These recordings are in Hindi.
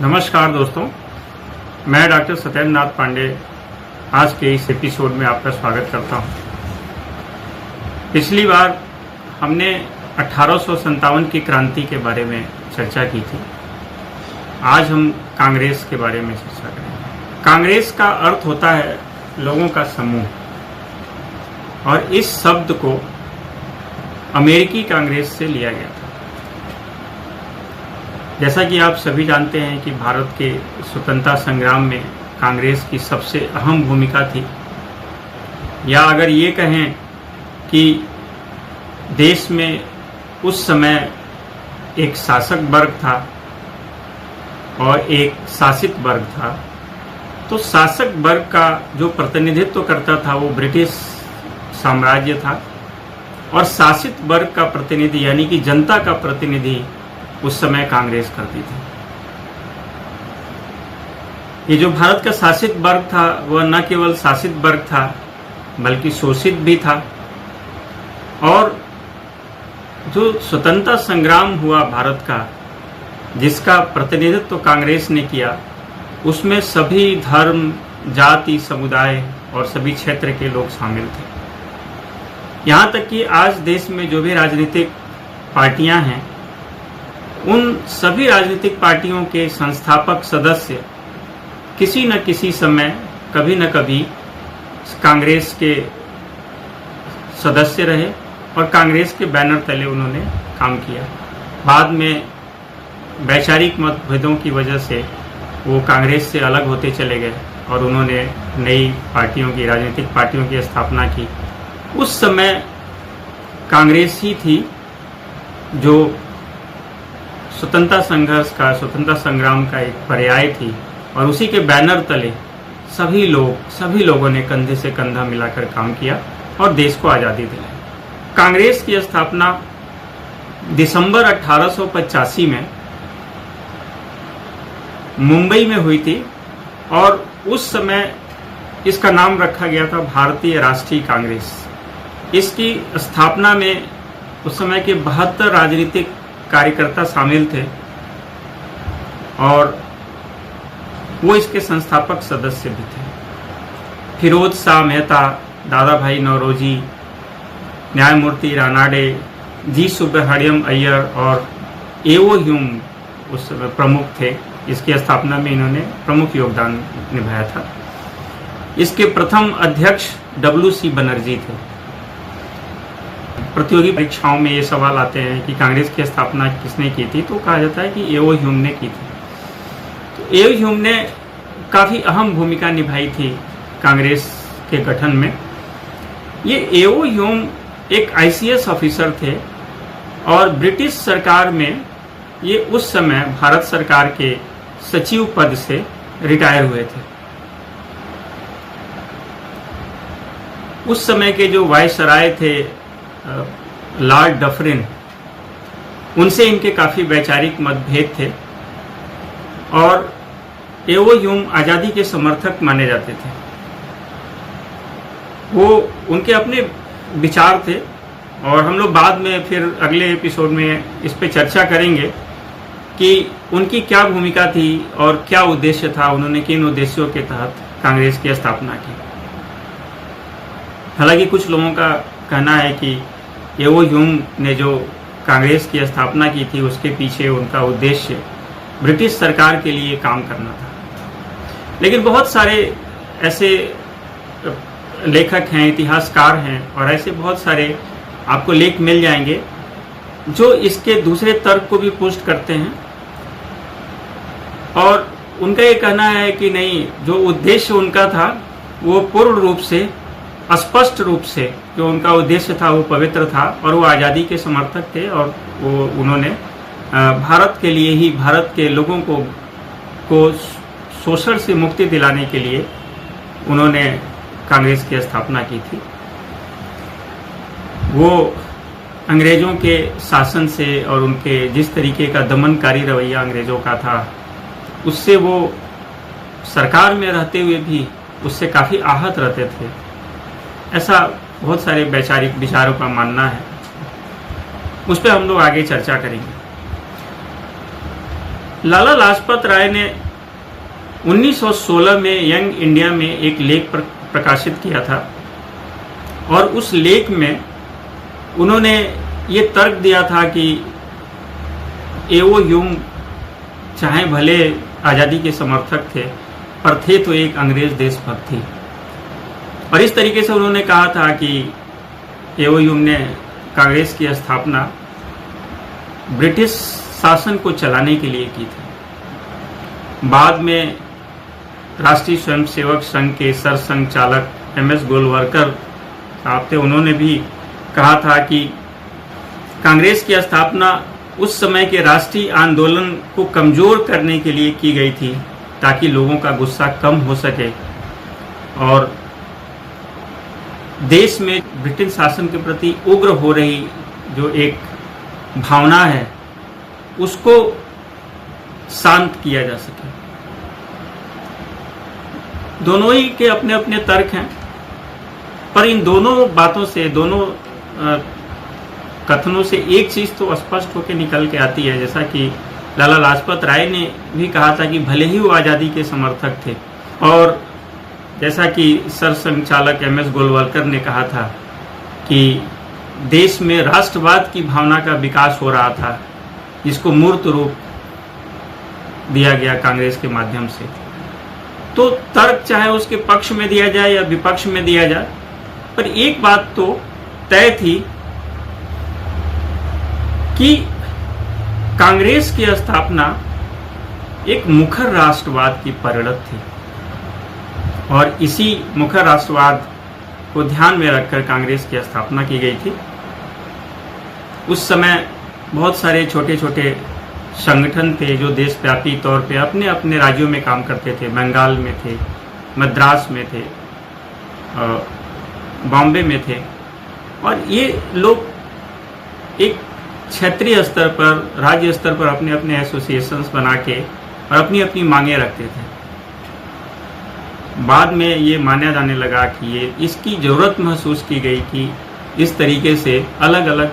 नमस्कार दोस्तों, मैं डॉक्टर सत्येंद्र नाथ पांडे आज के इस एपिसोड में आपका स्वागत करता हूं। पिछली बार हमने 1857 की क्रांति के बारे में चर्चा की थी। आज हम कांग्रेस के बारे में चर्चा करेंगे। कांग्रेस का अर्थ होता है लोगों का समूह, और इस शब्द को अमेरिकी कांग्रेस से लिया गया था। जैसा कि आप सभी जानते हैं कि भारत के स्वतंत्रता संग्राम में कांग्रेस की सबसे अहम भूमिका थी, या अगर ये कहें कि देश में उस समय एक शासक वर्ग था और एक शासित वर्ग था, तो शासक वर्ग का जो प्रतिनिधित्व करता था वो ब्रिटिश साम्राज्य था, और शासित वर्ग का प्रतिनिधि यानी कि जनता का प्रतिनिधि उस समय कांग्रेस करती थी। ये जो भारत का शासित वर्ग था वह न केवल शासित वर्ग था बल्कि शोषित भी था, और जो स्वतंत्रता संग्राम हुआ भारत का, जिसका प्रतिनिधित्व कांग्रेस ने किया, उसमें सभी धर्म, जाति, समुदाय और सभी क्षेत्र के लोग शामिल थे। यहाँ तक कि आज देश में जो भी राजनीतिक पार्टियां हैं, उन सभी राजनीतिक पार्टियों के संस्थापक सदस्य किसी न किसी समय कभी न कभी कांग्रेस के सदस्य रहे और कांग्रेस के बैनर तले उन्होंने काम किया। बाद में वैचारिक मतभेदों की वजह से वो कांग्रेस से अलग होते चले गए और उन्होंने नई पार्टियों की, राजनीतिक पार्टियों की स्थापना की। उस समय कांग्रेस ही थी जो स्वतंत्रता संघर्ष का, स्वतंत्रता संग्राम का एक पर्याय थी, और उसी के बैनर तले सभी लोगों ने कंधे से कंधा मिलाकर काम किया और देश को आज़ादी दिलाई। कांग्रेस की स्थापना दिसंबर 1885 में मुंबई में हुई थी, और उस समय इसका नाम रखा गया था भारतीय राष्ट्रीय कांग्रेस। इसकी स्थापना में उस समय के 72 राजनीतिक कार्यकर्ता शामिल थे, और वो इसके संस्थापक सदस्य भी थे। फिरोज शाह मेहता, दादा भाई नौरोजी, न्यायमूर्ति रानाडे, जी सुब्रमण्यम अय्यर और एओ ह्यूम उस समय प्रमुख थे। इसकी स्थापना में इन्होंने प्रमुख योगदान निभाया था। इसके प्रथम अध्यक्ष WC बनर्जी थे। प्रतियोगी परीक्षाओं में ये सवाल आते हैं कि कांग्रेस की स्थापना किसने की थी, तो कहा जाता है कि एओ ह्यूम ने की थी। तो एओ ह्यूम ने काफ़ी अहम भूमिका निभाई थी कांग्रेस के गठन में। ये एओ ह्यूम एक ICS ऑफिसर थे, और ब्रिटिश सरकार में ये उस समय भारत सरकार के सचिव पद से रिटायर हुए थे। उस समय के जो वायसराय थे लॉर्ड डफरिन, उनसे इनके काफ़ी वैचारिक मतभेद थे, और एओ ह्यूम आज़ादी के समर्थक माने जाते थे। वो उनके अपने विचार थे, और हम लोग बाद में फिर अगले एपिसोड में इस पे चर्चा करेंगे कि उनकी क्या भूमिका थी और क्या उद्देश्य था, उन्होंने किन उद्देश्यों के तहत कांग्रेस की स्थापना की। हालांकि कुछ लोगों का कहना है कि एओ ह्यूम ने जो कांग्रेस की स्थापना की थी, उसके पीछे उनका उद्देश्य ब्रिटिश सरकार के लिए काम करना था। लेकिन बहुत सारे ऐसे लेखक हैं, इतिहासकार हैं, और ऐसे बहुत सारे आपको लेख मिल जाएंगे जो इसके दूसरे तर्क को भी पुष्ट करते हैं, और उनका ये कहना है कि नहीं, जो उद्देश्य उनका था वो पूर्ण रूप से, स्पष्ट रूप से जो उनका उद्देश्य था वो पवित्र था, और वो आज़ादी के समर्थक थे, और वो उन्होंने भारत के लिए ही, भारत के लोगों को शोषण से मुक्ति दिलाने के लिए उन्होंने कांग्रेस की स्थापना की थी। वो अंग्रेज़ों के शासन से और उनके जिस तरीके का दमनकारी रवैया अंग्रेज़ों का था, उससे वो सरकार में रहते हुए भी उससे काफ़ी आहत रहते थे। ऐसा बहुत सारे वैचारिक विचारों का मानना है, उस पर हम लोग आगे चर्चा करेंगे। लाला लाजपत राय ने 1916 में यंग इंडिया में एक लेख प्रकाशित किया था और उस लेख में उन्होंने ये तर्क दिया था कि एओ ह्यूम चाहे भले आज़ादी के समर्थक थे पर थे तो एक अंग्रेज देशभक्त थी। और इस तरीके से उन्होंने कहा था कि एओ ह्यूम ने कांग्रेस की स्थापना ब्रिटिश शासन को चलाने के लिए की थी। बाद में राष्ट्रीय स्वयंसेवक संघ के सरसंघ चालक एम.एस. गोलवलकर साहब थे, उन्होंने भी कहा था कि कांग्रेस की स्थापना उस समय के राष्ट्रीय आंदोलन को कमजोर करने के लिए की गई थी ताकि लोगों का गुस्सा कम हो सके और देश में ब्रिटिश शासन के प्रति उग्र हो रही जो एक भावना है उसको शांत किया जा सके। दोनों ही के अपने अपने तर्क हैं, पर इन दोनों बातों से, दोनों कथनों से एक चीज़ तो स्पष्ट होकर निकल के आती है, जैसा कि लाला लाजपत राय ने भी कहा था कि भले ही वो आज़ादी के समर्थक थे और जैसा कि सरसंघ चालक एम.एस. गोलवलकर ने कहा था कि देश में राष्ट्रवाद की भावना का विकास हो रहा था जिसको मूर्त रूप दिया गया कांग्रेस के माध्यम से। तो तर्क चाहे उसके पक्ष में दिया जाए या विपक्ष में दिया जाए, पर एक बात तो तय थी कि कांग्रेस की स्थापना एक मुखर राष्ट्रवाद की परिणत थी और इसी मुखर राष्ट्रवाद को ध्यान में रखकर कांग्रेस की स्थापना की गई थी। उस समय बहुत सारे छोटे छोटे संगठन थे जो देशव्यापी तौर पे अपने अपने राज्यों में काम करते थे। बंगाल में थे, मद्रास में थे, बॉम्बे में थे और ये लोग एक क्षेत्रीय स्तर पर, राज्य स्तर पर अपने अपने एसोसिएशंस बना के और अपनी अपनी मांगें रखते थे। बाद में ये माना जाने लगा कि ये इसकी ज़रूरत महसूस की गई कि इस तरीके से अलग अलग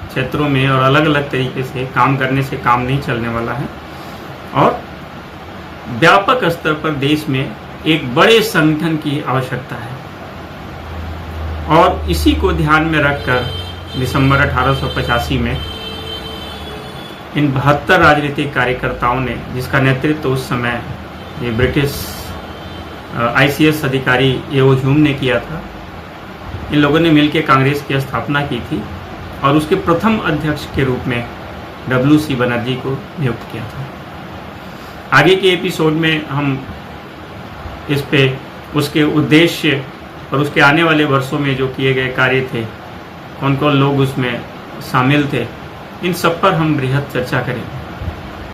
क्षेत्रों में और अलग अलग तरीके से काम करने से काम नहीं चलने वाला है और व्यापक स्तर पर देश में एक बड़े संगठन की आवश्यकता है। और इसी को ध्यान में रखकर दिसंबर 1885 में इन 72 राजनीतिक कार्यकर्ताओं ने, जिसका नेतृत्व उस समय ये ब्रिटिश ICS अधिकारी एओ ह्यूम ने किया था, इन लोगों ने मिलकर कांग्रेस की स्थापना की थी और उसके प्रथम अध्यक्ष के रूप में WC बनर्जी को नियुक्त किया था। आगे के एपिसोड में हम इस पे उसके उद्देश्य और उसके आने वाले वर्षों में जो किए गए कार्य थे, कौन कौन लोग उसमें शामिल थे, इन सब पर हम बृहद चर्चा करेंगे।